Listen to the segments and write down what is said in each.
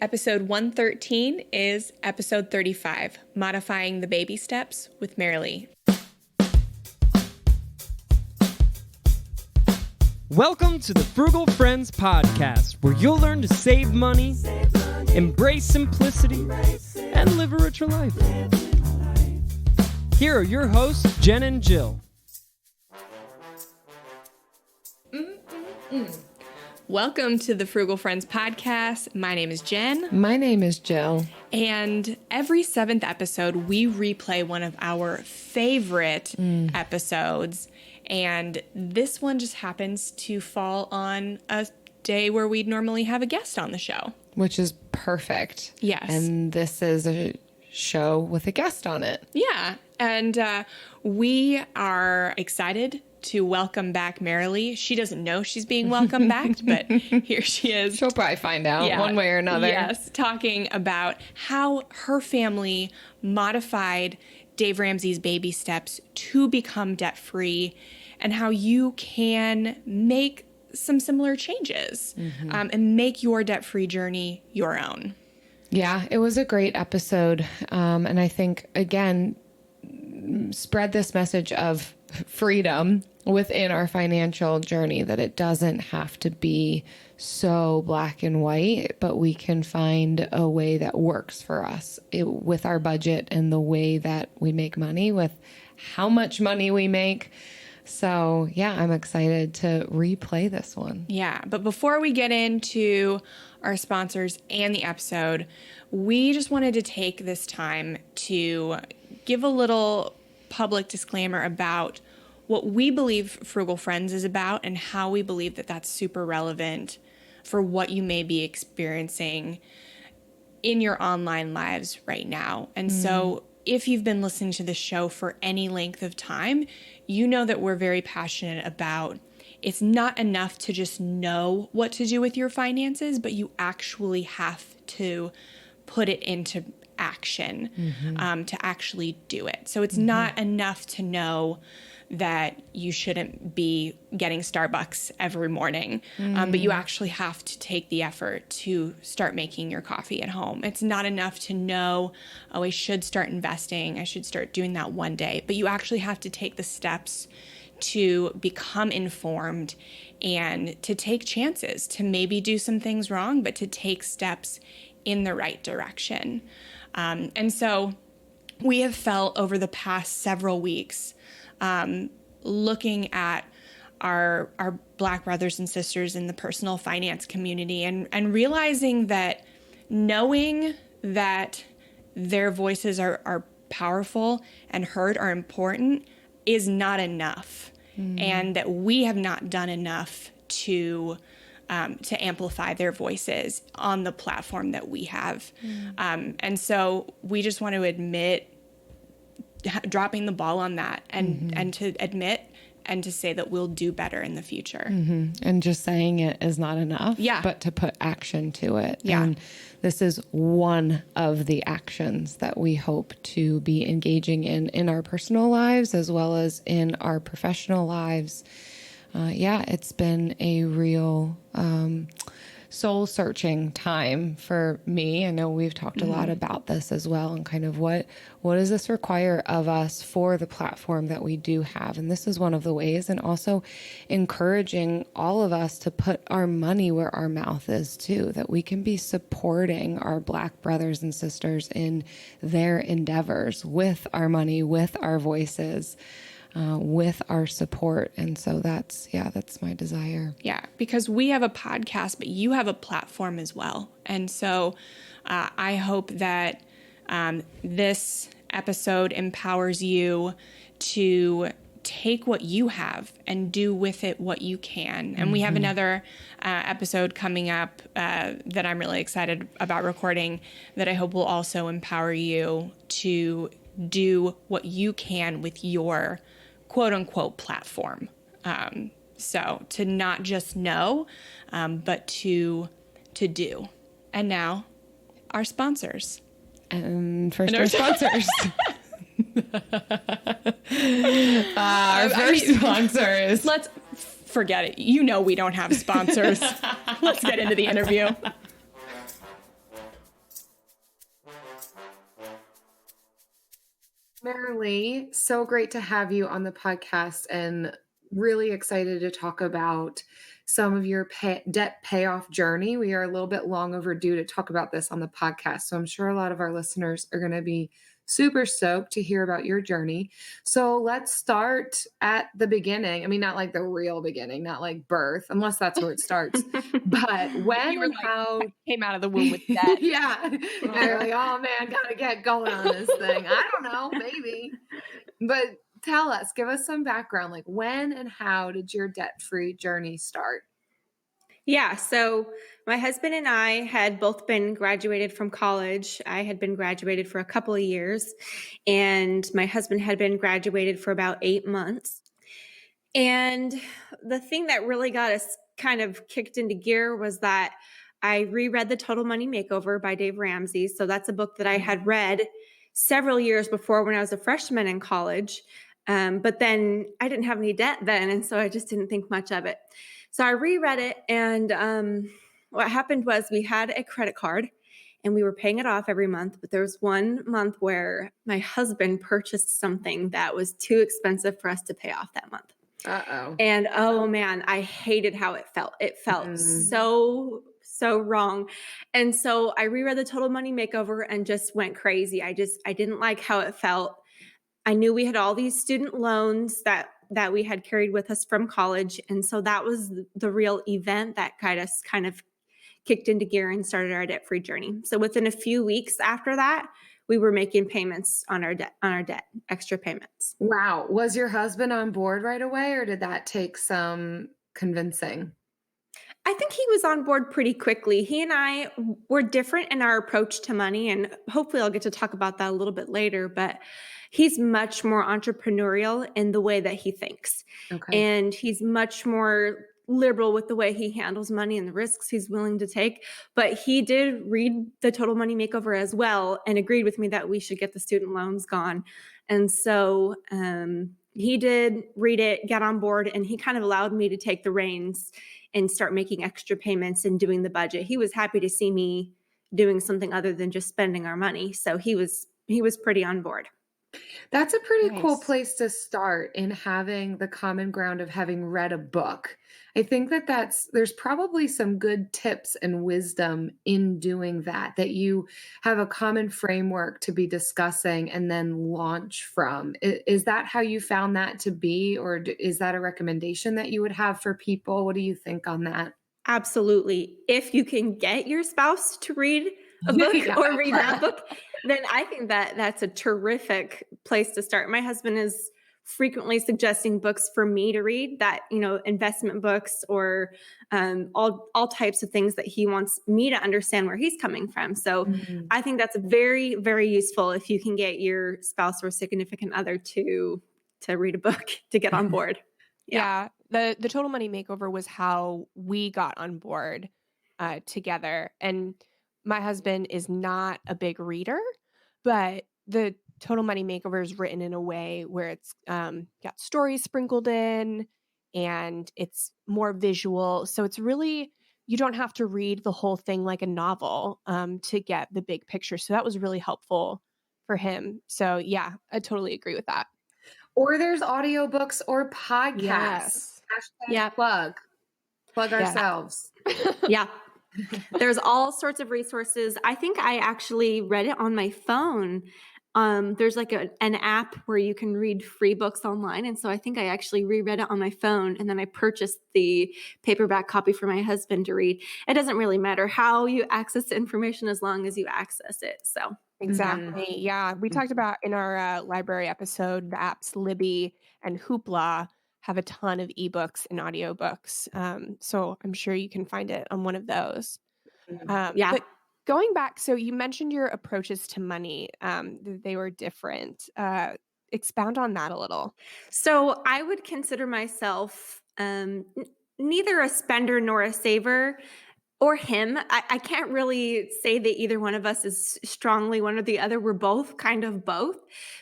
Episode 113 is episode 35, Modifying the Baby Steps with Merilee. Welcome to the Frugal Friends podcast, where you'll learn to save money, embrace simplicity, and live a richer life. Here are your hosts, Jen and Jill. Welcome to the Frugal Friends podcast. My name is Jen. My name is Jill. And every 7th episode, we replay one of our favorite episodes. And this one just happens to fall on a day where we'd normally have a guest on the show. Which is perfect. Yes. And this is a show with a guest on it. Yeah. And we are excited to welcome back Merilee. She doesn't know she's being welcomed back, but here she is. She'll probably find out one way or another. Yes, talking about how her family modified Dave Ramsey's baby steps to become debt-free and how you can make some similar changes and make your debt-free journey your own. Yeah, it was a great episode. And I think, again, spread this message of freedom within our financial journey, that it doesn't have to be so black and white, but we can find a way that works for us with our budget and the way that we make money, with how much money we make. So yeah, I'm excited to replay this one. Yeah, but before we get into our sponsors and the episode, we just wanted to take this time to give a little public disclaimer about what we believe Frugal Friends is about and how we believe that that's super relevant for what you may be experiencing in your online lives right now. And so if you've been listening to this show for any length of time, you know that we're very passionate about it's not enough to just know what to do with your finances, but you actually have to put it into action to actually do it. So it's not enough to know that you shouldn't be getting Starbucks every morning, but you actually have to take the effort to start making your coffee at home. It's not enough to know, oh, I should start investing, I should start doing that one day, but you actually have to take the steps to become informed and to take chances, to maybe do some things wrong, but to take steps in the right direction. And so we have felt over the past several weeks, looking at our Black brothers and sisters in the personal finance community and realizing that knowing that their voices are powerful and heard are important is not enough, and that we have not done enough to amplify their voices on the platform that we have. And so we just want to admit dropping the ball on that and to admit and to say that we'll do better in the future. And just saying it is not enough, but to put action to it. Yeah. And this is one of the actions that we hope to be engaging in our personal lives as well as in our professional lives. It's been a real soul-searching time for me. I know we've talked a lot about this as well, and kind of what does this require of us for the platform that we do have. And this is one of the ways, and also encouraging all of us to put our money where our mouth is too, that we can be supporting our Black brothers and sisters in their endeavors with our money, with our voices, with our support. And so that's my desire. Yeah, because we have a podcast, but you have a platform as well. And so I hope that this episode empowers you to take what you have and do with it what you can. And we have another episode coming up that I'm really excited about recording that I hope will also empower you to do what you can with your quote unquote platform. So to not just know, but to do. And now our sponsors. And first our sponsors. Our first sponsor is... Let's forget it. You know we don't have sponsors. Let's get into the interview. Merilee, so great to have you on the podcast and really excited to talk about some of your debt payoff journey. We are a little bit long overdue to talk about this on the podcast. So I'm sure a lot of our listeners are going to be super stoked to hear about your journey. So let's start at the beginning. I mean, not like the real beginning, not like birth, unless that's where it starts. But when You were and like, how came out of the womb with debt. yeah. They're like, oh man, gotta get going on this thing. I don't know, maybe. But tell us, give us some background. Like, when and how did your debt-free journey start? Yeah, so my husband and I had both been graduated from college. I had been graduated for a couple of years, and my husband had been graduated for about 8 months. And the thing that really got us kind of kicked into gear was that I reread The Total Money Makeover by Dave Ramsey. So that's a book that I had read several years before when I was a freshman in college. But then I didn't have any debt then, and so I just didn't think much of it. So I reread it, and what happened was we had a credit card, and we were paying it off every month. But there was one month where my husband purchased something that was too expensive for us to pay off that month. Uh-oh. And oh man, I hated how it felt. It felt so wrong. And so I reread The Total Money Makeover and just went crazy. I didn't like how it felt. I knew we had all these student loans that we had carried with us from college. And so that was the real event that got us kind of kicked into gear and started our debt-free journey. So within a few weeks after that, we were making payments on our debt, extra payments. Wow. Was your husband on board right away, or did that take some convincing? I think he was on board pretty quickly. He and I were different in our approach to money, and hopefully I'll get to talk about that a little bit later, but he's much more entrepreneurial in the way that he thinks. Okay. And he's much more liberal with the way he handles money and the risks he's willing to take. But he did read The Total Money Makeover as well and agreed with me that we should get the student loans gone. And so he did read it, get on board, and he kind of allowed me to take the reins and start making extra payments and doing the budget. He was happy to see me doing something other than just spending our money. So he was pretty on board. That's a pretty cool Nice. place to start in having the common ground of having read a book. I think that there's probably some good tips and wisdom in doing that you have a common framework to be discussing and then launch from. Is that how you found that to be, or is that a recommendation that you would have for people? What do you think on that? Absolutely. If you can get your spouse to read a book or read that book, then I think that that's a terrific place to start. My husband is frequently suggesting books for me to read, that, investment books or all types of things that he wants me to understand where he's coming from. So I think that's very, very useful if you can get your spouse or significant other to read a book to get on board. Yeah. The Total Money Makeover was how we got on board together. And my husband is not a big reader, but the Total Money Makeover is written in a way where it's got stories sprinkled in and it's more visual. So it's really, you don't have to read the whole thing like a novel to get the big picture. So that was really helpful for him. So yeah, I totally agree with that. Or there's audiobooks or podcasts. Yes. Yeah. Plug ourselves. Yeah. There's all sorts of resources. I think I actually read it on my phone. There's like an app where you can read free books online. And so I think I actually reread it on my phone, and then I purchased the paperback copy for my husband to read. It doesn't really matter how you access the information as long as you access it. So Exactly. Yeah. We talked about in our library episode, the apps Libby and Hoopla have a ton of ebooks and audiobooks. So I'm sure you can find it on one of those. Yeah. But going back, so you mentioned your approaches to money, they were different. Expound on that a little. So I would consider myself neither a spender nor a saver. Or him. I can't really say that either one of us is strongly one or the other. We're both kind of both.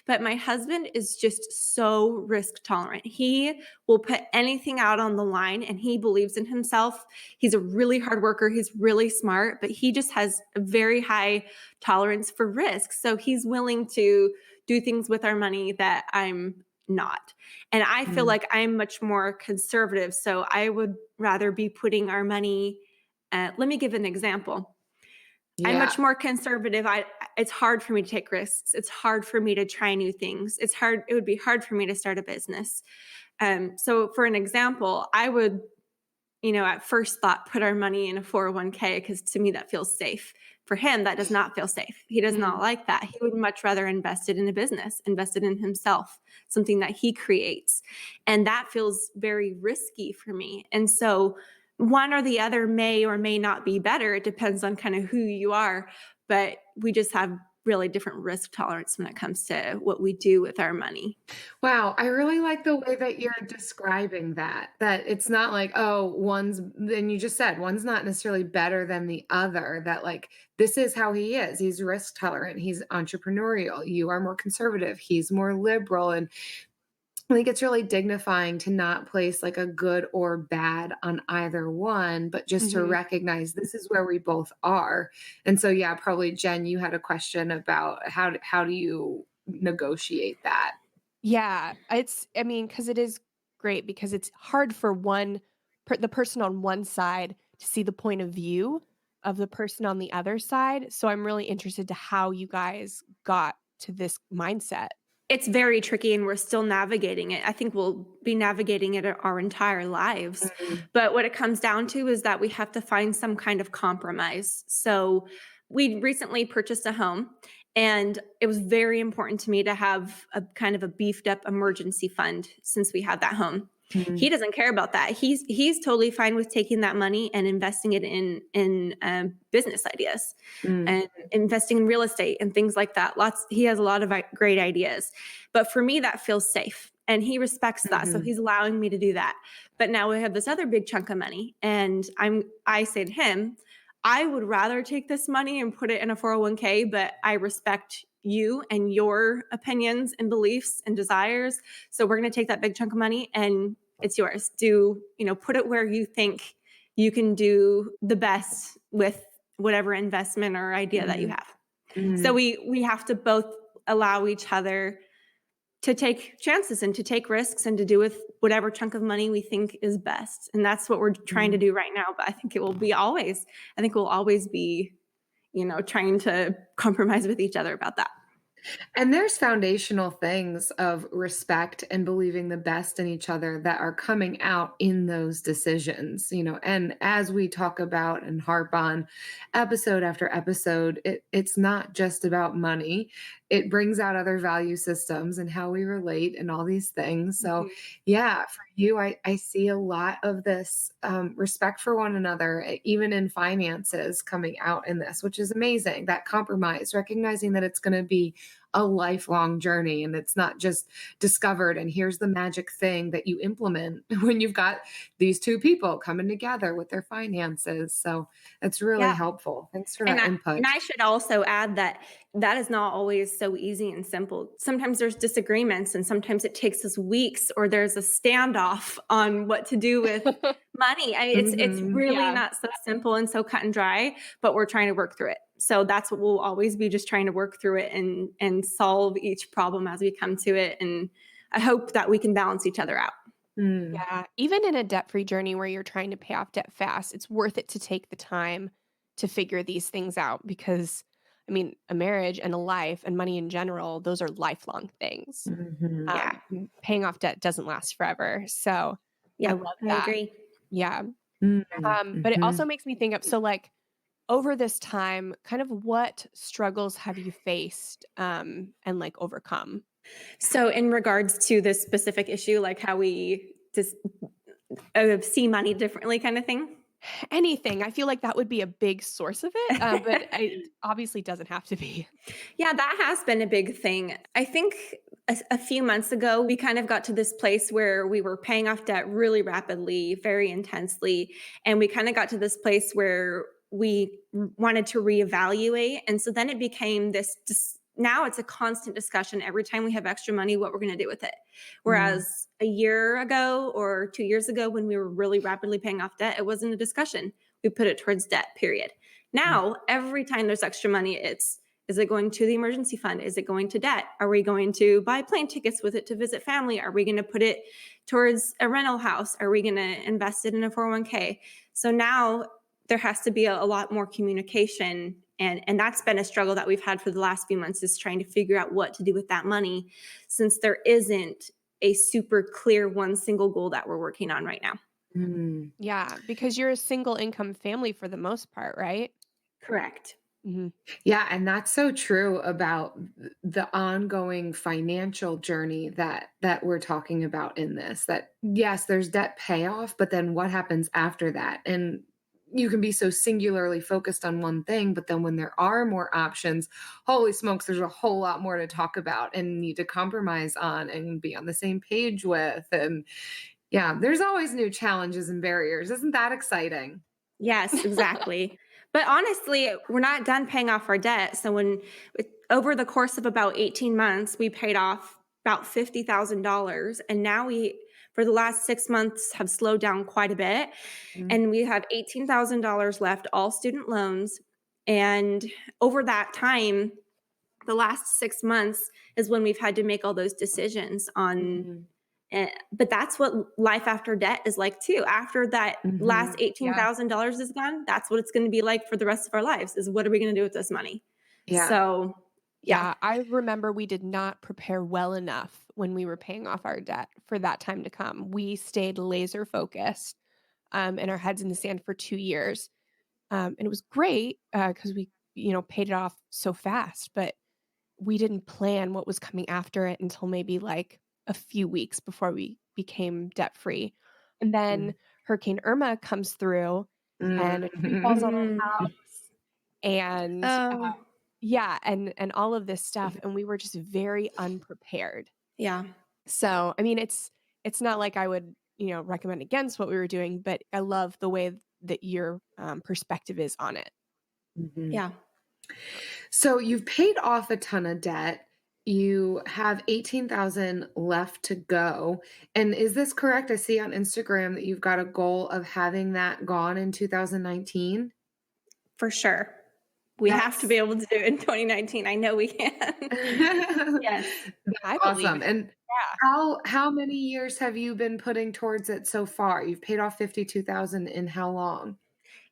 But my husband is just so risk tolerant. He will put anything out on the line, and he believes in himself. He's a really hard worker. He's really smart, but he just has a very high tolerance for risk. So he's willing to do things with our money that I'm not. And I feel like I'm much more conservative. So I would rather be putting our money, let me give an example. I'm Yeah. much more conservative. It's hard for me to take risks. It's hard for me to try new things. It would be hard for me to start a business. So for an example, I would, at first thought, put our money in a 401k because to me that feels safe. For him, that does not feel safe. He does not like that. He would much rather invest it in a business, invest it in himself, something that he creates. And that feels very risky for me. And so one or the other may or may not be better. It depends on kind of who you are, but we just have really different risk tolerance when it comes to what we do with our money. Wow, I really like the way that you're describing that it's not like, oh, then you just said one's not necessarily better than the other, that like this is how he is. He's risk tolerant, he's entrepreneurial, you are more conservative, he's more liberal. And I think it's really dignifying to not place like a good or bad on either one, but just to recognize this is where we both are. And so, yeah, probably Jen, you had a question about how do you negotiate that? Yeah, because it is great because it's hard for the person on one side to see the point of view of the person on the other side. So I'm really interested to how you guys got to this mindset. It's very tricky and we're still navigating it. I think we'll be navigating it our entire lives. But what it comes down to is that we have to find some kind of compromise. So we recently purchased a home and it was very important to me to have a kind of a beefed up emergency fund since we had that home. He doesn't care about that. He's totally fine with taking that money and investing it in business ideas and investing in real estate and things like that. He has a lot of great ideas, but for me that feels safe, and he respects that, so he's allowing me to do that. But now we have this other big chunk of money, and I say to him, I would rather take this money and put it in a 401k, but I respect you and your opinions and beliefs and desires. So we're going to take that big chunk of money and it's yours. Put it where you think you can do the best with whatever investment or idea that you have. So we have to both allow each other to take chances and to take risks and to do with whatever chunk of money we think is best. And that's what we're trying to do right now. But I think we'll always be, trying to compromise with each other about that. And there's foundational things of respect and believing the best in each other that are coming out in those decisions, and as we talk about and harp on episode after episode, it's not just about money. It brings out other value systems and how we relate and all these things. So yeah, for you, I see a lot of this respect for one another, even in finances coming out in this, which is amazing. That compromise, recognizing that it's going to be a lifelong journey and it's not just discovered and here's the magic thing that you implement when you've got these two people coming together with their finances. So it's really helpful. Thanks for that input. And I should also add that is not always so easy and simple. Sometimes there's disagreements and sometimes it takes us weeks or there's a standoff on what to do with money. It's really not so simple and so cut and dry, but we're trying to work through it. So that's what we'll always be, just trying to work through it and solve each problem as we come to it. And I hope that we can balance each other out. Yeah. Even in a debt-free journey where you're trying to pay off debt fast, it's worth it to take the time to figure these things out because, a marriage and a life and money in general, those are lifelong things. Paying off debt doesn't last forever. So I love that. I agree. Yeah. But it also makes me think of, over this time, kind of what struggles have you faced and overcome? So in regards to this specific issue, like how we just see money differently kind of thing? Anything. I feel like that would be a big source of it, but it obviously doesn't have to be. Yeah, that has been a big thing. I think a few months ago, we kind of got to this place where we were paying off debt really rapidly, very intensely. And we kind of got to this place where we wanted to reevaluate. And so then it became now it's a constant discussion every time we have extra money, what we're going to do with it. Whereas a year ago or 2 years ago, when we were really rapidly paying off debt, it wasn't a discussion. We put it towards debt, period. Now, every time there's extra money, it's Is it going to the emergency fund? Is it going to debt? Are we going to buy plane tickets with it to visit family? Are we going to put it towards a rental house? Are we going to invest it in a 401k? So now there has to be a lot more communication. And that's been a struggle that we've had for the last few months, is trying to figure out what to do with that money, since there isn't a super clear one single goal that we're working on right now. Mm. Yeah, because you're a single income family for the most part, right? Correct. Mm-hmm. Yeah, and that's so true about the ongoing financial journey that we're talking about in this. That yes, there's debt payoff, but then what happens after that? And you can be so singularly focused on one thing, but then when there are more options, holy smokes, there's a whole lot more to talk about and need to compromise on and be on the same page with. And yeah, there's always new challenges and barriers. Isn't that exciting? Yes, exactly. But honestly, we're not done paying off our debt. So over the course of about 18 months, we paid off about $50,000. And now for the last 6 months, have slowed down quite a bit. Mm. And we have $18,000 left, all student loans. And over that time, the last 6 months is when we've had to make all those decisions on. Mhm. But that's what life after debt is like too. After that last Mhm. $18,000 is gone, that's what it's going to be like for the rest of our lives, is what are we going to do with this money? Yeah. So, Yeah, I remember we did not prepare well enough when we were paying off our debt for that time to come. We stayed laser focused and our heads in the sand for 2 years. And it was great because we, paid it off so fast, but we didn't plan what was coming after it until maybe like a few weeks before we became debt free. And then Hurricane Irma comes through and a tree falls on our house and oh, yeah, and all of this stuff, and we were just very unprepared. yeah. So, I mean, it's not like I would, recommend against what we were doing, but I love the way that your perspective is on it. Mhm. Yeah. So you've paid off a ton of debt. You have 18,000 left to go. And is this correct? I see on Instagram that you've got a goal of having that gone in 2019. For sure. We have to be able to do it in 2019. I know we can. Yes. I believe Awesome. it. And Yeah. how many years have you been putting towards it so far? You've paid off 52,000 in how long?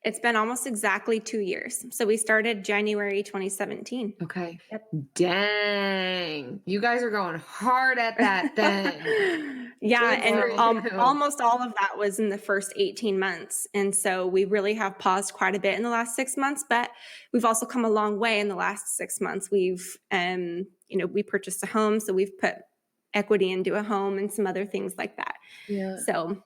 It's been almost exactly 2 years. So we started January 2017. Okay. Yep. Dang. You guys are going hard at that thing. Yeah, Good and for you. almost all of that was in the first 18 months. And so we really have paused quite a bit in the last 6 months, but we've also come a long way in the last 6 months. We've, we purchased a home, so we've put equity into a home and some other things like that. Yeah. So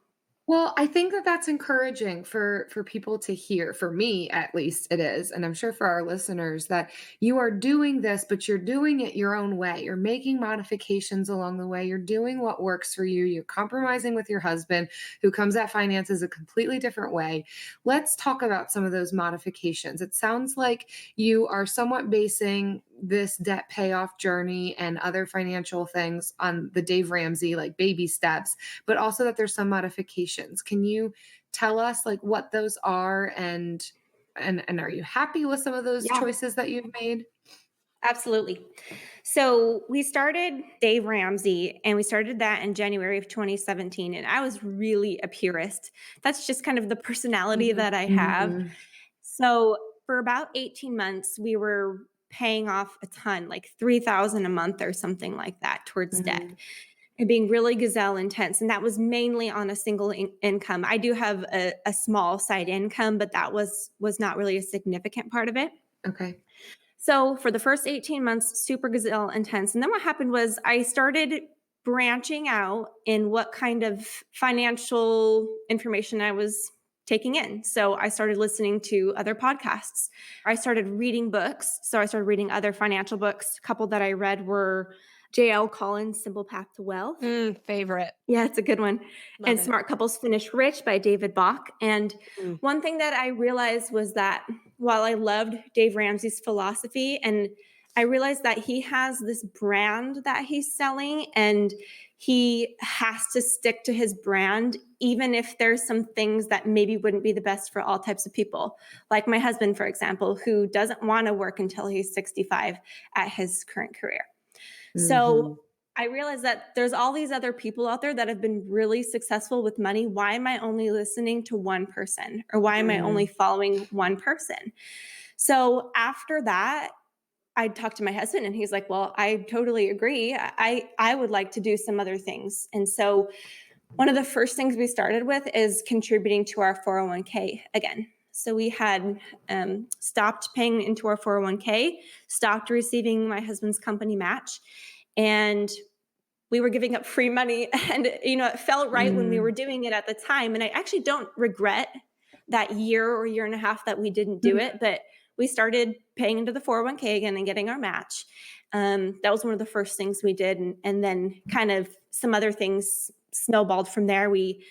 Well, I think that that's encouraging for people to hear. For me, at least, it is, and I'm sure for our listeners, that you are doing this, but you're doing it your own way. You're making modifications along the way. You're doing what works for you. You're compromising with your husband, who comes at finances a completely different way. Let's talk about some of those modifications. It sounds like you are somewhat basing this debt payoff journey and other financial things on the Dave Ramsey, like baby steps, but also that there's some modifications. Can you tell us like what those are, and are you happy with some of those yeah. choices that you've made? Absolutely. So we started Dave Ramsey, and we started that in January of 2017. And I was really a purist. That's just kind of the personality that I have. Mhm. So for about 18 months, we were paying off a ton, like 3,000 a month or something like that towards debt, and being really gazelle intense. And that was mainly on a single income. I do have a small side income, but that was not really a significant part of it. Okay. So for the first 18 months, super gazelle intense. And then what happened was I started branching out in what kind of financial information I was taking in. So I started listening to other podcasts. I started reading books. So I started reading other financial books. A couple that I read were J.L. Collins' Simple Path to Wealth. Favorite. Yeah, it's a good one. Love And it. Smart Couples Finish Rich by David Bach. And one thing that I realized was that while I loved Dave Ramsey's philosophy, and I realized that he has this brand that he's selling, and he has to stick to his brand, even if there's some things that maybe wouldn't be the best for all types of people. Like my husband, for example, who doesn't want to work until he's 65 at his current career. So I realized that there's all these other people out there that have been really successful with money. Why am I only listening to one person, or why am I only following one person? So after that, I talked to my husband, and he's like, well, I totally agree. I would like to do some other things. And so one of the first things we started with is contributing to our 401k again. So we had stopped paying into our 401k, stopped receiving my husband's company match, and we were giving up free money. And, it felt right when we were doing it at the time. And I actually don't regret that year or year and a half that we didn't do it, but we started paying into the 401k again and getting our match. That was one of the first things we did. And then kind of some other things snowballed from there. We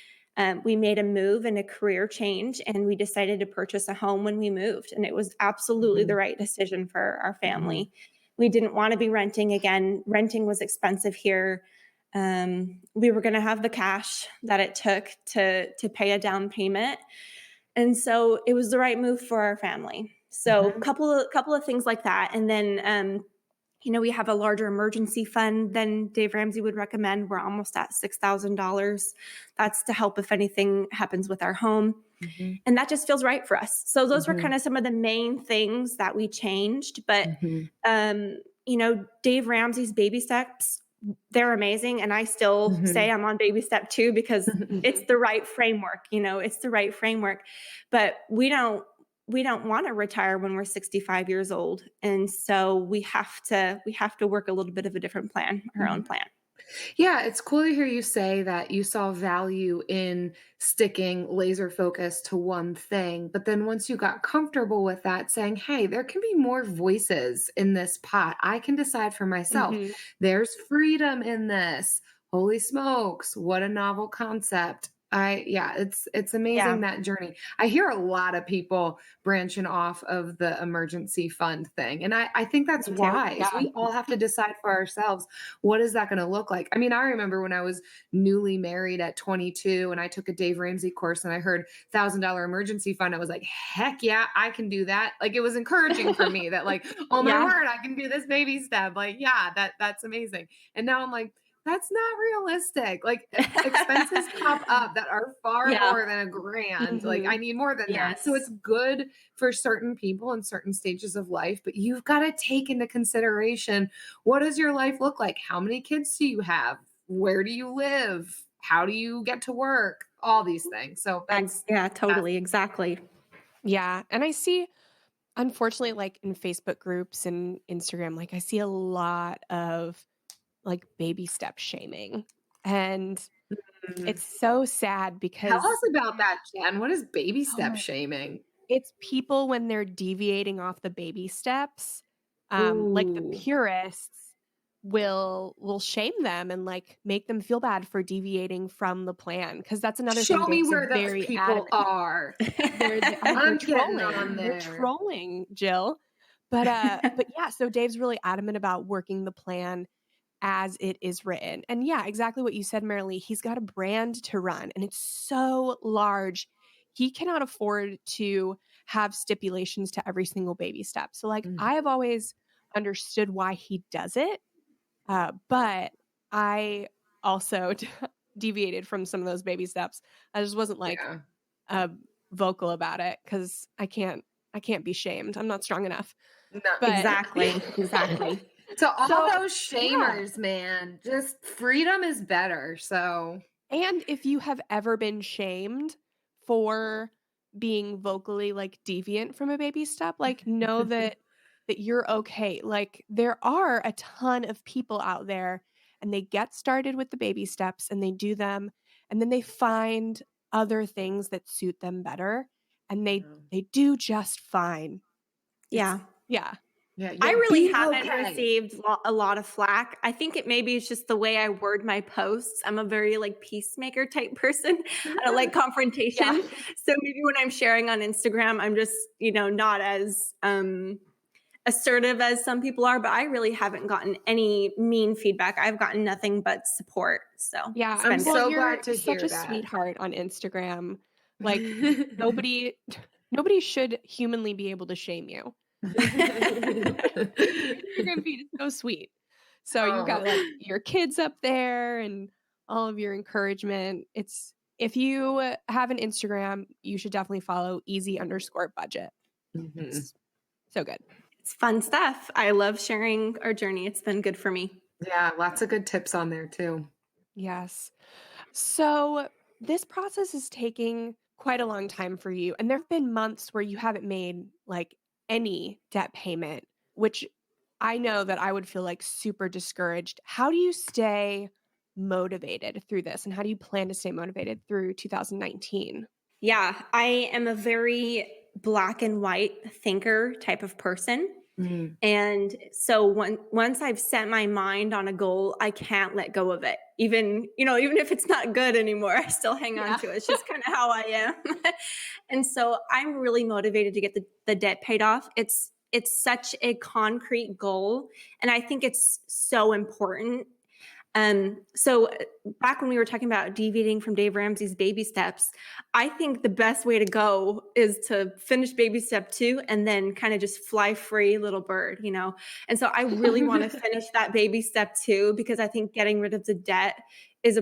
made a move and a career change, and we decided to purchase a home when we moved. And it was absolutely the right decision for our family. We didn't want to be renting again. Renting was expensive here. We were going to have the cash that it took to pay a down payment. And so it was the right move for our family. So a couple of things like that. And then, we have a larger emergency fund than Dave Ramsey would recommend. We're almost at $6,000. That's to help if anything happens with our home. And that just feels right for us. So those were kind of some of the main things that we changed. But, Dave Ramsey's baby steps, they're amazing. And I still say I'm on baby step 2 because it's the right framework, it's the right framework. But we don't want to retire when we're 65 years old. And so we have to work a little bit of a different plan, our own plan. Yeah, it's cool to hear you say that you saw value in sticking laser focus to one thing. But then once you got comfortable with that, saying, hey, there can be more voices in this pot. I can decide for myself. There's freedom in this. Holy smokes, what a novel concept. It's amazing, that journey. I hear a lot of people branching off of the emergency fund thing. And I think that's wise. Yeah. We all have to decide for ourselves, what is that going to look like? I mean, I remember when I was newly married at 22 and I took a Dave Ramsey course and I heard $1,000 emergency fund. I was like, heck yeah, I can do that. Like, it was encouraging for me that like, oh my word, I can do this baby step. Like, yeah, that's amazing. And now I'm like, that's not realistic. Like, expenses pop up that are far more than $1,000. Like, I need more than that. So it's good for certain people in certain stages of life, but you've got to take into consideration, what does your life look like? How many kids do you have? Where do you live? How do you get to work? All these things. So that's totally. Exactly. Yeah. And I see, unfortunately, like in Facebook groups and Instagram, like I see a lot of like baby step shaming. And it's so sad because... Tell us about that, Jen. What is baby step shaming? It's people when they're deviating off the baby steps, like the purists will shame them and like make them feel bad for deviating from the plan. Cause that's another thing. Show me where those people are. They're trolling. They're trolling, Jill. But yeah, so Dave's really adamant about working the plan as it is written. And yeah, exactly what you said, Merilee. He's got a brand to run and it's so large. He cannot afford to have stipulations to every single baby step. So like, I have always understood why he does it. But I also deviated from some of those baby steps. I just wasn't like vocal about it because I can't be shamed. I'm not strong enough. No, but, exactly. So all those shamers, man, just freedom is better. So, and if you have ever been shamed for being vocally like deviant from a baby step, like know that you're okay. Like there are a ton of people out there and they get started with the baby steps and they do them and then they find other things that suit them better and they do just fine. Yeah. Yeah, I really haven't received a lot of flack. I think it maybe it's just the way I word my posts. I'm a very like peacemaker type person. I don't like confrontation. So maybe when I'm sharing on Instagram, I'm just, not as assertive as some people are, but I really haven't gotten any mean feedback. I've gotten nothing but support. So Yeah, it's I'm been so good. you're glad to such hear a that. sweetheart on Instagram. Like nobody should humanly be able to shame you. Your Instagram feed is so sweet. So you've got like your kids up there and all of your encouragement. If you have an Instagram, you should definitely follow easy_budget. It's so good. It's fun stuff. I love sharing our journey. It's been good for me. Yeah, lots of good tips on there too. Yes. So this process is taking quite a long time for you. And there have been months where you haven't made like any debt payment, which I know that I would feel like super discouraged. How do you stay motivated through this? And how do you plan to stay motivated through 2019? Yeah, I am a very black and white thinker type of person. And so once I've set my mind on a goal, I can't let go of it. Even if it's not good anymore, I still hang on to it. It's just kind of how I am. And so I'm really motivated to get the debt paid off. It's such a concrete goal. And I think it's so important. So back when we were talking about deviating from Dave Ramsey's baby steps, I think the best way to go is to finish baby step 2 and then kind of just fly free, little bird, And so I really want to finish that baby step 2 because I think getting rid of the debt is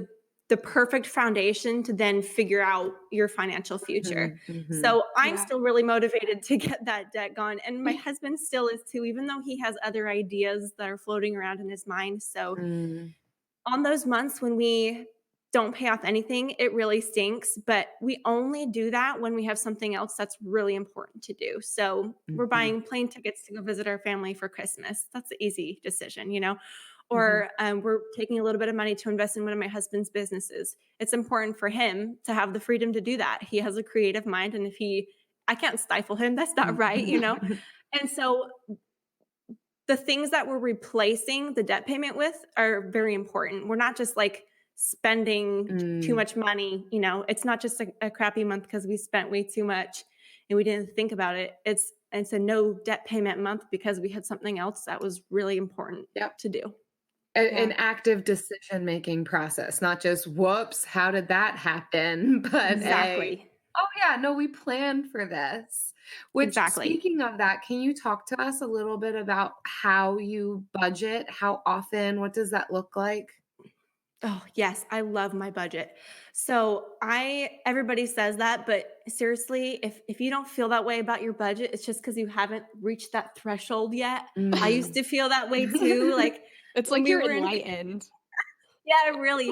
the perfect foundation to then figure out your financial future. So I'm still really motivated to get that debt gone. And my husband still is too, even though he has other ideas that are floating around in his mind. So on those months when we don't pay off anything, it really stinks. But we only do that when we have something else that's really important to do. So we're buying plane tickets to go visit our family for Christmas. That's an easy decision, Or we're taking a little bit of money to invest in one of my husband's businesses. It's important for him to have the freedom to do that. He has a creative mind. And I can't stifle him. That's not right, And so the things that we're replacing the debt payment with are very important. We're not just like spending too much money. It's not just a crappy month because we spent way too much and we didn't think about it. It's a no debt payment month because we had something else that was really important to do. An active decision-making process, not just, whoops, how did that happen? But exactly. Oh yeah, no, we planned for this. Which, speaking of that, can you talk to us a little bit about how you budget? How often? What does that look like? Oh, yes. I love my budget. So everybody says that, but seriously, if you don't feel that way about your budget, it's just because you haven't reached that threshold yet. I used to feel that way too. Like it's like you're enlightened. Yeah, really.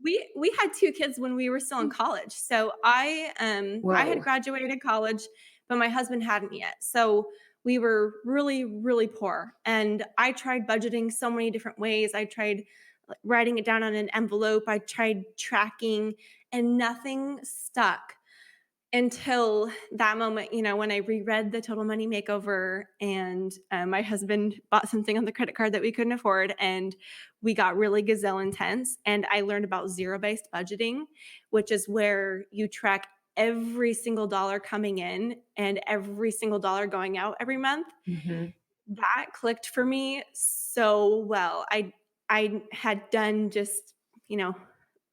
We had 2 kids when we were still in college. So I had graduated college, but my husband hadn't yet. So we were really, really poor. And I tried budgeting so many different ways. I tried writing it down on an envelope. I tried tracking and nothing stuck until that moment, when I reread the Total Money Makeover and my husband bought something on the credit card that we couldn't afford and we got really gazelle intense. And I learned about zero-based budgeting, which is where you track every single dollar coming in and every single dollar going out every month. That clicked for me so well. I had done just,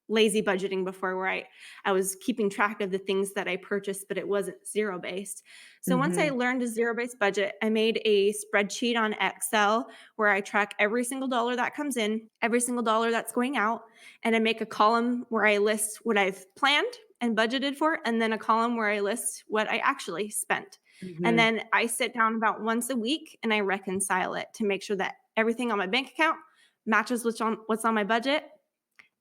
lazy budgeting before where I was keeping track of the things that I purchased, but it wasn't zero-based. So once I learned a zero-based budget, I made a spreadsheet on Excel where I track every single dollar that comes in, every single dollar that's going out, and I make a column where I list what I've planned and budgeted for, and then a column where I list what I actually spent. And then I sit down about once a week and I reconcile it to make sure that everything on my bank account matches what's on my budget.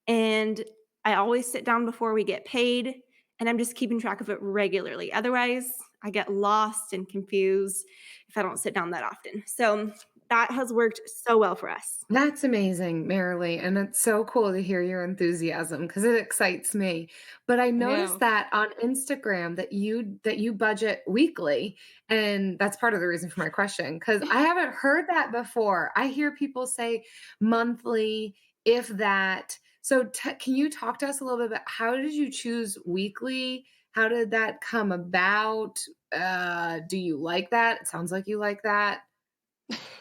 And I always sit down before we get paid and I'm just keeping track of it regularly. Otherwise, I get lost and confused if I don't sit down that often. So that has worked so well for us. That's amazing, Merilee. And it's so cool to hear your enthusiasm because it excites me. But I noticed that on Instagram that you budget weekly. And that's part of the reason for my question, because I haven't heard that before. I hear people say monthly, if that. So can you talk to us a little bit about how did you choose weekly? How did that come about? Do you like that? It sounds like you like that.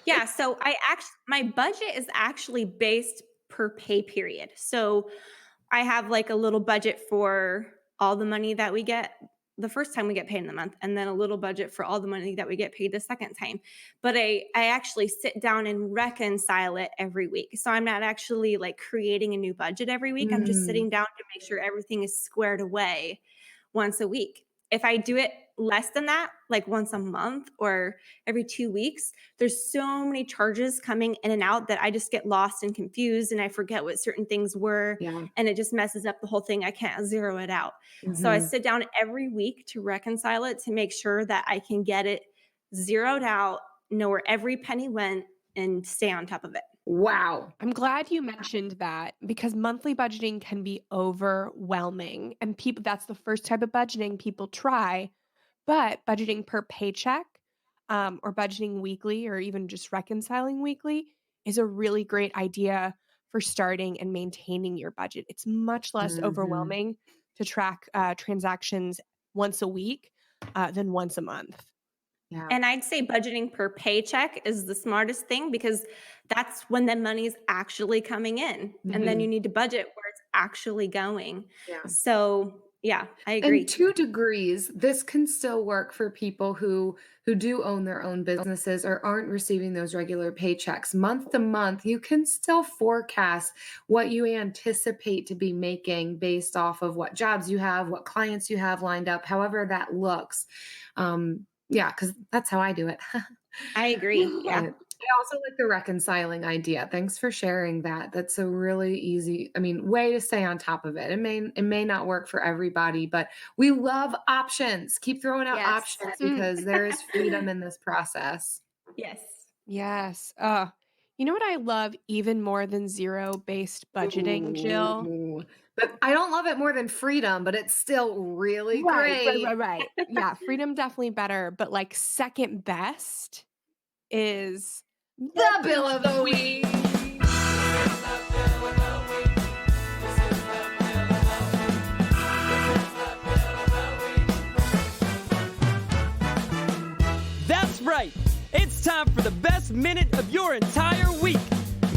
Yeah. So my budget is actually based per pay period. So I have like a little budget for all the money that we get the first time we get paid in the month, and then a little budget for all the money that we get paid the second time. But I actually sit down and reconcile it every week. So I'm not actually like creating a new budget every week. I'm just sitting down to make sure everything is squared away once a week. If I do it less than that, like once a month or every 2 weeks, there's so many charges coming in and out that I just get lost and confused, and I forget what certain things were, and it just messes up the whole thing. I can't zero it out. So I sit down every week to reconcile it, to make sure that I can get it zeroed out, know where every penny went, and stay on top of it. Wow. I'm glad you mentioned that, because monthly budgeting can be overwhelming, and that's the first type of budgeting people try. But budgeting per paycheck, or budgeting weekly, or even just reconciling weekly, is a really great idea for starting and maintaining your budget. It's much less overwhelming to track transactions once a week than once a month. Yeah. And I'd say budgeting per paycheck is the smartest thing, because that's when the money's actually coming in. And then you need to budget where it's actually going. Yeah. So yeah, I agree. And 2 degrees, this can still work for people who do own their own businesses or aren't receiving those regular paychecks. Month to month, you can still forecast what you anticipate to be making based off of what jobs you have, what clients you have lined up, however that looks. Yeah, because that's how I do it. I agree. Yeah. I also like the reconciling idea. Thanks for sharing that. That's a really easy, way to stay on top of it. It may not work for everybody, but we love options. Keep throwing out options, because there is freedom in this process. Yes. Yes. You know what I love even more than zero-based budgeting, Jill? But I don't love it more than freedom, but it's still really great. Right. Yeah, freedom definitely better, but like second best is the bill of the week. That's right. It's time for the best minute of your entire week.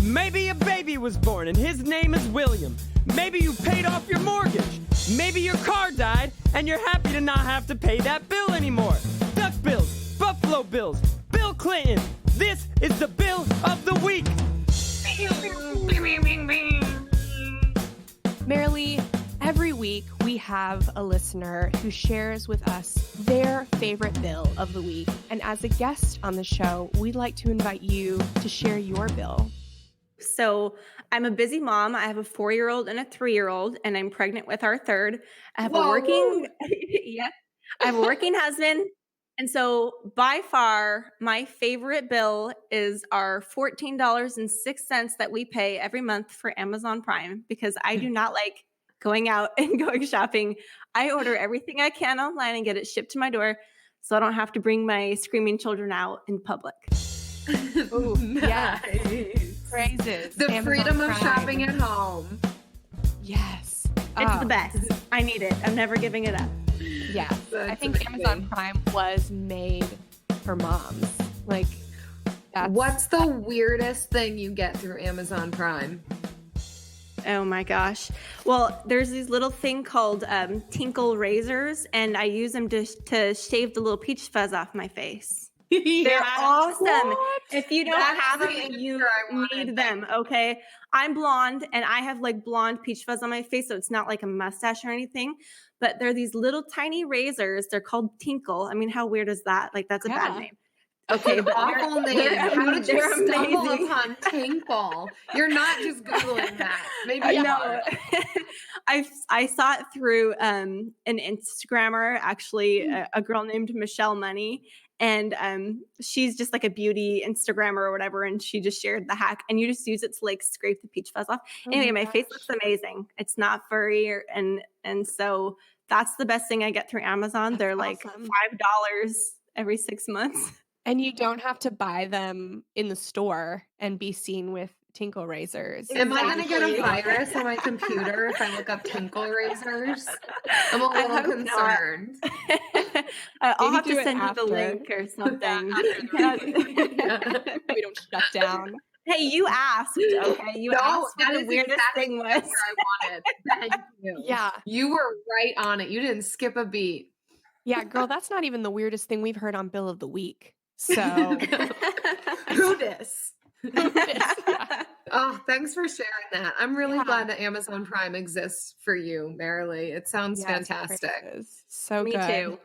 Maybe a baby was born and his name is William. Maybe you paid off your mortgage. Maybe your car died and you're happy to not have to pay that bill anymore. Duck bills, Buffalo Bills, Bill Clinton. This is the bill of the week. Merilee, every week we have a listener who shares with us their favorite bill of the week. And as a guest on the show, we'd like to invite you to share your bill. So I'm a busy mom. I have a 4-year-old and a 3-year-old, and I'm pregnant with our third. I have a working husband. And so by far, my favorite bill is our $14.06 that we pay every month for Amazon Prime, because I do not like going out and going shopping. I order everything I can online and get it shipped to my door, so I don't have to bring my screaming children out in public. Ooh, nice. Yes. Praises. The Amazon freedom of Prime. shopping at home. Yes. It's the best. I need it. I'm never giving it up. Yeah. I think Amazon Prime was made for moms. Like, what's the weirdest thing you get through Amazon Prime? Oh my gosh. Well, there's these little thing called Tinkle Razors, and I use them to shave the little peach fuzz off my face. They're awesome. What? If you don't have them, you need them, okay? I'm blonde, and I have like blonde peach fuzz on my face, so it's not like a mustache or anything. But they're these little tiny razors. They're called Tinkle. I mean, how weird is that? Like, that's a bad name. Okay, but awful name. How did you stumble amazing. upon Tinkle? You're not just Googling that. Maybe you are. I saw it through an Instagrammer, actually, a girl named Michelle Money. And she's just like a beauty Instagrammer or whatever, and she just shared the hack. And you just use it to like scrape the peach fuzz off. Anyway, my face looks amazing. It's not furry, and so that's the best thing I get through Amazon. They're like $5 every 6 months. And you don't have to buy them in the store and be seen with Tinkle Razors. Am I going to get a virus on my computer if I look up Tinkle Razors? I'm a little concerned. I'll Maybe have to do it send you the after. link or something. We don't shut down. Hey, you asked, okay? You No, asked what that the is weirdest exactly thing the was. answer I wanted. Thank you. Yeah. You were right on it. You didn't skip a beat. Yeah, girl, that's not even the weirdest thing we've heard on Bill of the Week. So Who dis? yeah. Oh, thanks for sharing that. I'm really Yeah. glad that Amazon Prime exists for you, Merilee. It sounds Yes, fantastic. praises. So Me good. too.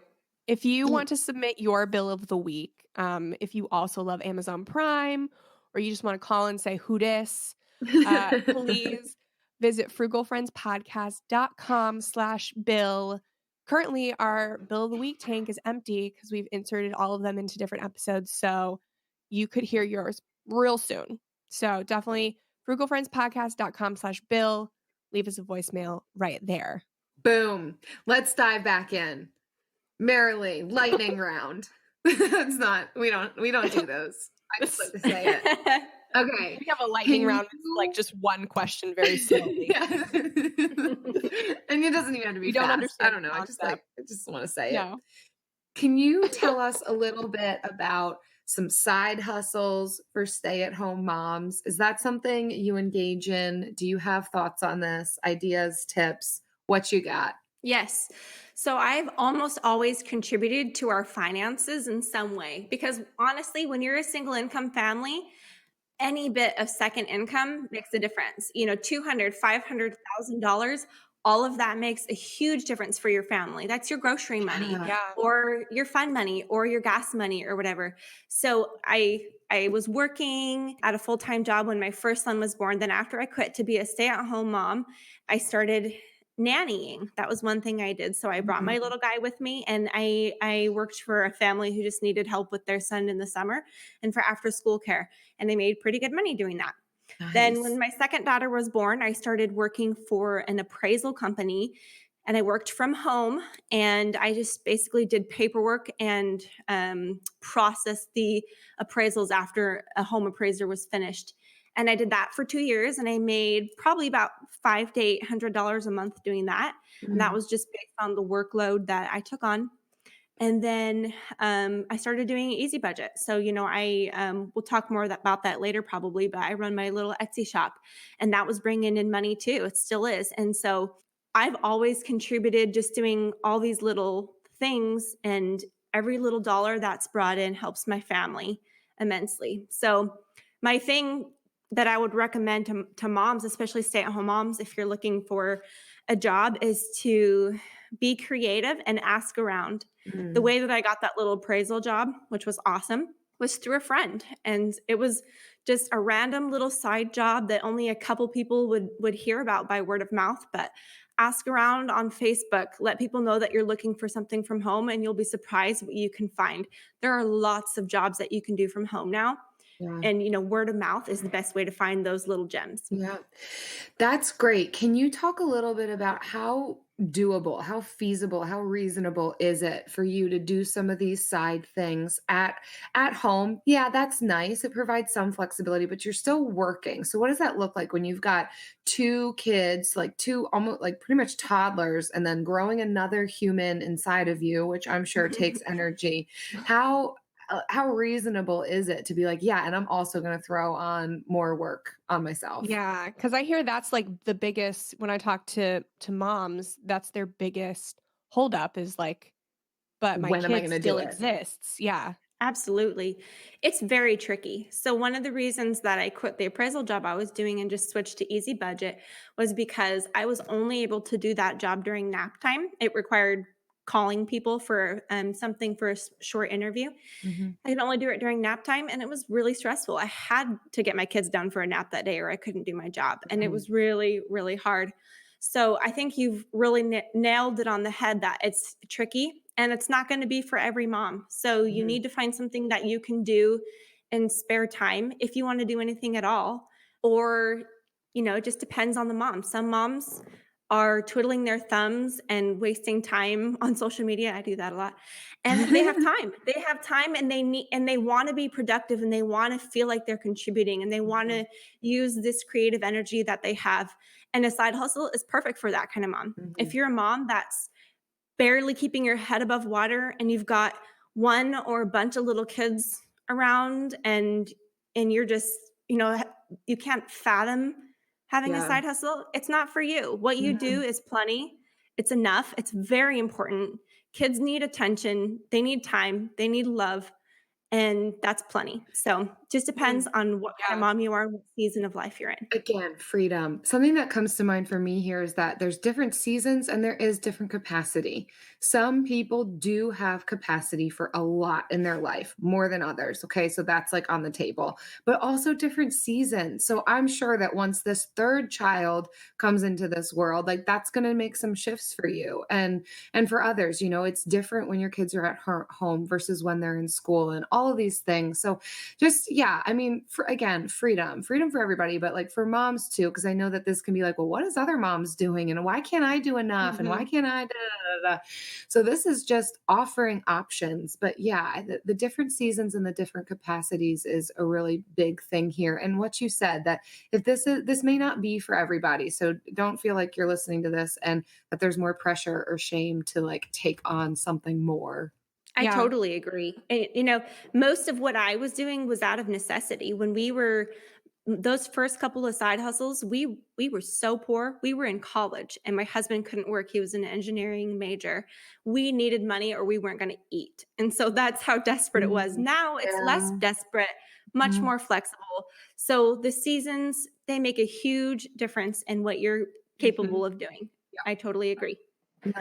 If you want to submit your Bill of the Week, if you also love Amazon Prime, or you just want to call and say who dis, please visit frugalfriendspodcast.com/bill. Currently, our Bill of the Week tank is empty because we've inserted all of them into different episodes. So you could hear yours real soon. So definitely frugalfriendspodcast.com/bill. Leave us a voicemail right there. Boom. Let's dive back in. Merilee, lightning round. That's not, we don't do those. I just like to say it. Okay. We have a lightning Can round, you- like just one question very slowly. Yeah. And it doesn't even have to be We don't fast. understand I don't know. the I just want to say it. No. Can you tell us a little bit about some side hustles for stay-at-home moms? Is that something you engage in? Do you have thoughts on this? Ideas, tips? What you got? Yes. So I've almost always contributed to our finances in some way because honestly, when you're a single income family, any bit of second income makes a difference. You know, $200,000, $500,000, all of that makes a huge difference for your family. That's your grocery money Yeah. or your fund money or your gas money or whatever. So I was working at a full-time job when my first son was born. Then after I quit to be a stay-at-home mom, I started nannying. That was one thing I did. So I brought my little guy with me and I worked for a family who just needed help with their son in the summer and for after school care. And I made pretty good money doing that. Then when my second daughter was born, I started working for an appraisal company and I worked from home and I just basically did paperwork and processed the appraisals after a home appraiser was finished. And I did that for 2 years and I made probably about $500 to $800 a month doing that. And that was just based on the workload that I took on. And then I started doing easy budget. So, you know, we'll talk more about that later probably, but I run my little Etsy shop and that was bringing in money too. It still is. And so I've always contributed just doing all these little things and every little dollar that's brought in helps my family immensely. So my thing that I would recommend to moms, especially stay-at-home moms, if you're looking for a job, is to be creative and ask around. The way that I got that little appraisal job, which was awesome, was through a friend. And it was just a random little side job that only a couple people would hear about by word of mouth. But ask around on Facebook, let people know that you're looking for something from home, and you'll be surprised what you can find. There are lots of jobs that you can do from home now. Yeah. And, you know, word of mouth is the best way to find those little gems. Yeah, that's great. Can you talk a little bit about how doable, how feasible, how reasonable is it for you to do some of these side things at home? Yeah, that's nice. It provides some flexibility, but you're still working. So what does that look like when you've got two kids, like two almost like pretty much toddlers, and then growing another human inside of you, which I'm sure takes energy? How reasonable is it to be like, yeah, and I'm also going to throw on more work on myself? Yeah, because I hear that's like the biggest, when I talk to moms, that's their biggest holdup is like, but my When am I kid gonna still do it? exists. Yeah. Absolutely. It's very tricky. So one of the reasons that I quit the appraisal job I was doing and just switched to easy budget was because I was only able to do that job during nap time. It required calling people for something for a short interview. I could only do it during nap time and it was really stressful. I had to get my kids down for a nap that day or I couldn't do my job. And it was really, really hard. So I think you've really nailed it on the head that it's tricky and it's not going to be for every mom. So you need to find something that you can do in spare time if you want to do anything at all. Or, you know, it just depends on the mom. Some moms are twiddling their thumbs and wasting time on social media. I do that a lot. And they have time. They have time and they want to be productive and they want to feel like they're contributing and they want to use this creative energy that they have. And a side hustle is perfect for that kind of mom. If you're a mom that's barely keeping your head above water and you've got one or a bunch of little kids around and you're just, you can't fathom having a Yeah. side hustle, it's not for you. What you do Mhm. is plenty. It's enough. It's very important. Kids need attention. They need time. They need love. And that's plenty. So just depends Mm. on what kind of Yeah. mom you are, what season of life you're in. Again, freedom. Something that comes to mind for me here is that there's different seasons and there is different capacity. Some people do have capacity for a lot in their life, more than others. Okay. So that's like on the table, but also different seasons. So I'm sure that once this third child comes into this world, like that's going to make some shifts for you and for others. It's different when your kids are at home versus when they're in school and all of these things. So just, yeah, I mean, again, freedom for everybody, but like for moms too, because I know that this can be like, well, what is other moms doing? And why can't I do enough? And why can't I? Da, da, da, da. So this is just offering options. But yeah, the different seasons and the different capacities is a really big thing here. And what you said that if this may not be for everybody. So don't feel like you're listening to this and that there's more pressure or shame to like take on something more. I Yeah. totally agree. And, most of what I was doing was out of necessity. When we were those first couple of side hustles, we were so poor. We were in college and my husband couldn't work. He was an engineering major. We needed money or we weren't going to eat. And so that's how desperate it was. Mm, Now it's less yeah. desperate, much Mhm. more flexible. So the seasons, they make a huge difference in what you're capable of doing. I totally agree.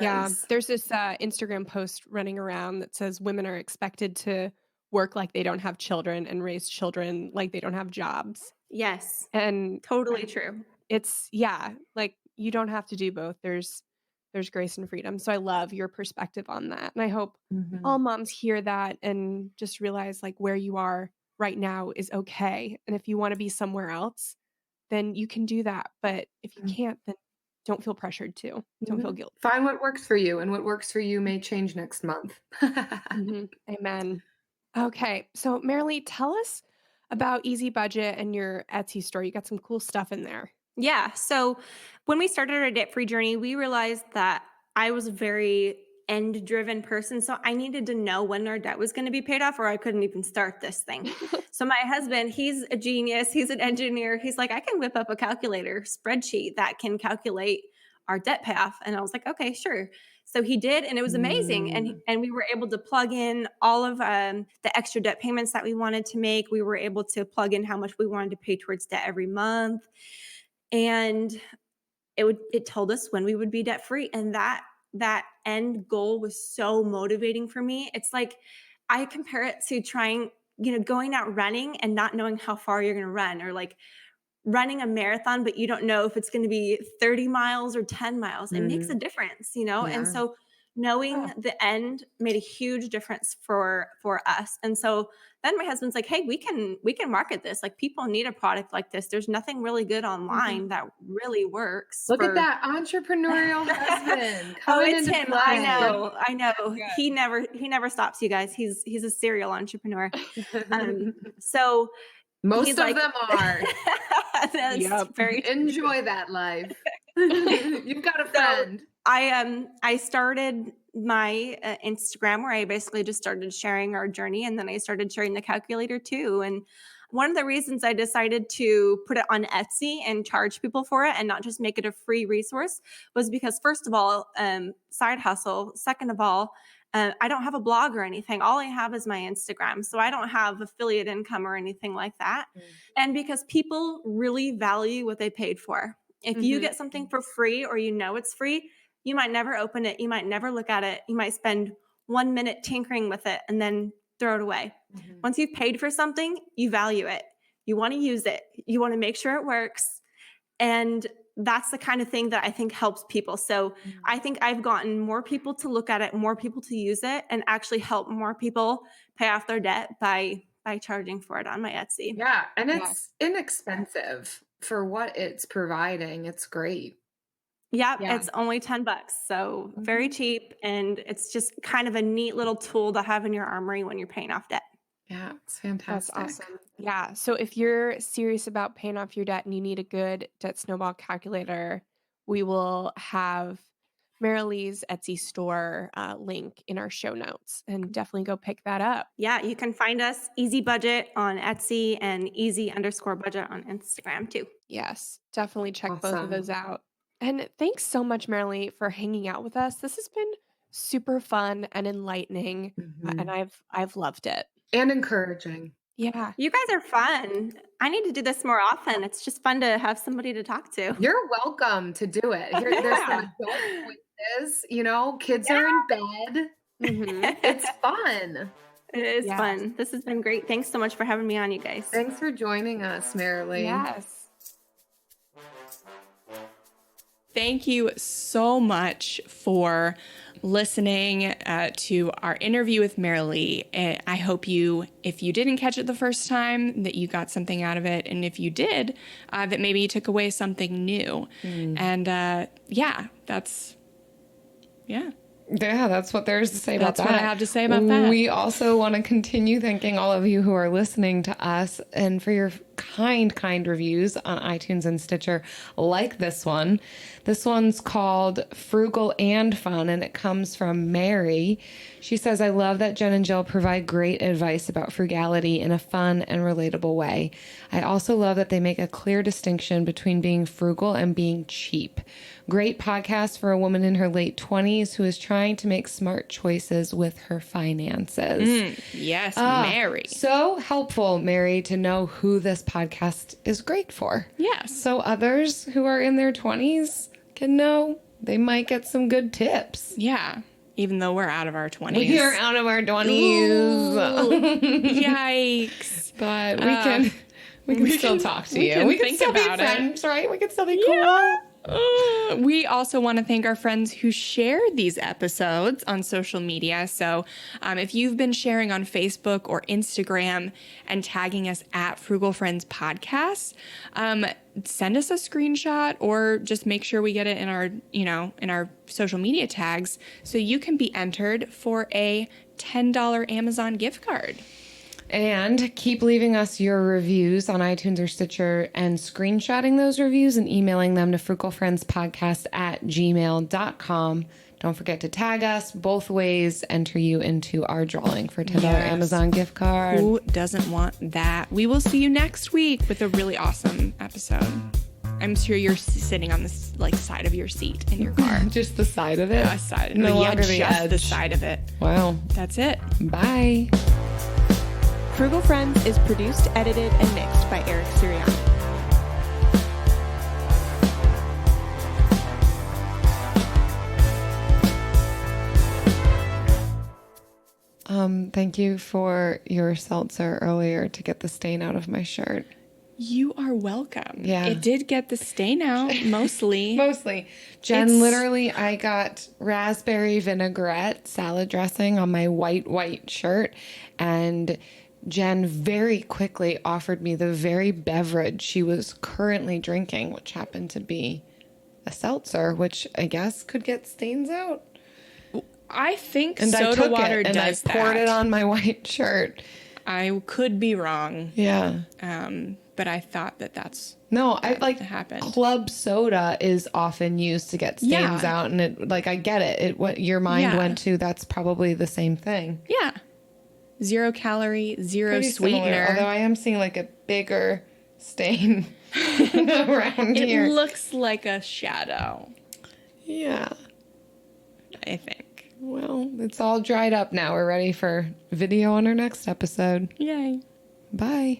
Yeah, Nice. there's this Instagram post running around that says women are expected to work like they don't have children and raise children like they don't have jobs. Yes, And totally true. it's like you don't have to do both. There's grace and freedom. So I love your perspective on that. And I hope all Mhm. moms hear that and just realize like where you are right now is okay. And if you want to be somewhere else, then you can do that. But if you can't, then don't feel pressured to. Don't feel Mhm. guilty. Find what works for you, and what works for you may change next month. Amen. Okay. So, Merilee, tell us about Easy Budget and your Etsy store. You got some cool stuff in there. Yeah. So when we started our debt free journey, we realized that I was a very end driven person. So I needed to know when our debt was going to be paid off, or I couldn't even start this thing. So my husband, he's a genius. He's an engineer. He's like, I can whip up a calculator spreadsheet that can calculate our debt payoff. And I was like, okay, sure. So he did, and it was amazing. And Mm. and we were able to plug in all of the extra debt payments that we wanted to make. We were able to plug in how much we wanted to pay towards debt every month, and it told us when we would be debt free, and that end goal was so motivating for me. It's like I compare it to trying, going out running and not knowing how far you're going to run, or like running a marathon but you don't know if it's going to be 30 miles or 10 miles. It makes a Mhm. difference. And Yeah. so knowing the end made a huge difference for us. And so then my husband's like, hey, we can market this. Like, people need a product like this. There's nothing really good online that really works Look at for that entrepreneurial husband oh, coming it's into him. I play. know. He never stops, you guys. He's a serial entrepreneur. So Most he's of like, them are. that's Yep. very true. Enjoy that life. You've got a So friend. I started my Instagram, where I basically just started sharing our journey, and then I started sharing the calculator too. And one of the reasons I decided to put it on Etsy and charge people for it and not just make it a free resource was because, first of all, side hustle. Second of all, I don't have a blog or anything. All I have is my Instagram. So I don't have affiliate income or anything like that. And because people really value what they paid for. If you get something for free, or it's free, you might never open it. You might never look at it. You might spend 1 minute tinkering with it and then throw it away. Once you've paid for something, you value it. You want to use it. You want to make sure it works. And that's the kind of thing that I think helps people. So I think I've gotten more people to look at it, more people to use it, and actually help more people pay off their debt by charging for it on my Etsy. Yeah, and Yeah. it's inexpensive for what it's providing. It's great. Yep, Yeah. it's only $10, so very Mhm. cheap, and it's just kind of a neat little tool to have in your armory when you're paying off debt. Yeah, it's That's fantastic. awesome. Yeah. So if you're serious about paying off your debt and you need a good debt snowball calculator, we will have Merilee's Etsy store link in our show notes, and definitely go pick that up. Yeah, you can find us Easy Budget on Etsy and easy_budget on Instagram too. Yes, definitely check both of Awesome. those out. And thanks so much, Merilee, for hanging out with us. This has been super fun and enlightening, and I've loved it. And encouraging. Yeah. You guys are fun. I need to do this more often. It's just fun to have somebody to talk to. You're welcome to do it. There's some adult quizzes, kids are in bed. It's fun. It is fun. This has been great. Thanks so much for having me on, you guys. Thanks for joining us, Merilee. Yes. Thank you so much for listening to our interview with Merilee. I hope if you didn't catch it the first time, that you got something out of it. And if you did, that maybe you took away something new. And that's what there is to say about that. That's what I have to say about that. We also want to continue thanking all of you who are listening to us and for your kind reviews on iTunes and Stitcher, like this one. This one's called Frugal and Fun, and it comes from Mary. She says, I love that Jen and Jill provide great advice about frugality in a fun and relatable way. I also love that they make a clear distinction between being frugal and being cheap. Great podcast for a woman in her late 20s who is trying to make smart choices with her finances. Yes, Mary. So helpful, Mary, to know who this podcast is great for. Yes. So others who are in their 20s can know they might get some good tips. Yeah. Even though we're out of our 20s. We are out of our 20s. Yikes. But we can still talk to you. We can think still be about it. friends, right? We can still be cool. We also want to thank our friends who shared these episodes on social media. So if you've been sharing on Facebook or Instagram and tagging us at Frugal Friends Podcast, send us a screenshot or just make sure we get it in our social media tags so you can be entered for a $10 Amazon gift card. And keep leaving us your reviews on iTunes or Stitcher and screenshotting those reviews and emailing them to frugalfriendspodcast@gmail.com. Don't forget to tag us. Both ways enter you into our drawing for $10 Amazon gift card. Who doesn't want that? We will see you next week with a really awesome episode. I'm sure you're sitting on this side of your seat in your car. Just the side of it? Side. No longer just the edge. the side of it. Wow. That's it. Bye. Frugal Friends is produced, edited, and mixed by Eric Sirianni. Thank you for your seltzer earlier to get the stain out of my shirt. You are welcome. Yeah. It did get the stain out, mostly. Mostly. Jen, literally, I got raspberry vinaigrette salad dressing on my white shirt, and Jen very quickly offered me the very beverage she was currently drinking, which happened to be a seltzer, which I guess could get stains out. I think And I soda took water it and does I poured that. it on my white shirt. I could be wrong. Yeah. But I thought that's No, I happened. club soda is often used to get stains out, and it I get it. What your mind went to, that's probably the same thing. Yeah. 0 calorie, zero Pretty sweetener. similar, although I am seeing a bigger stain around here. It looks like a shadow, Yeah. I think. Well, it's all dried up now. We're ready for video on our next episode. Yay. Bye.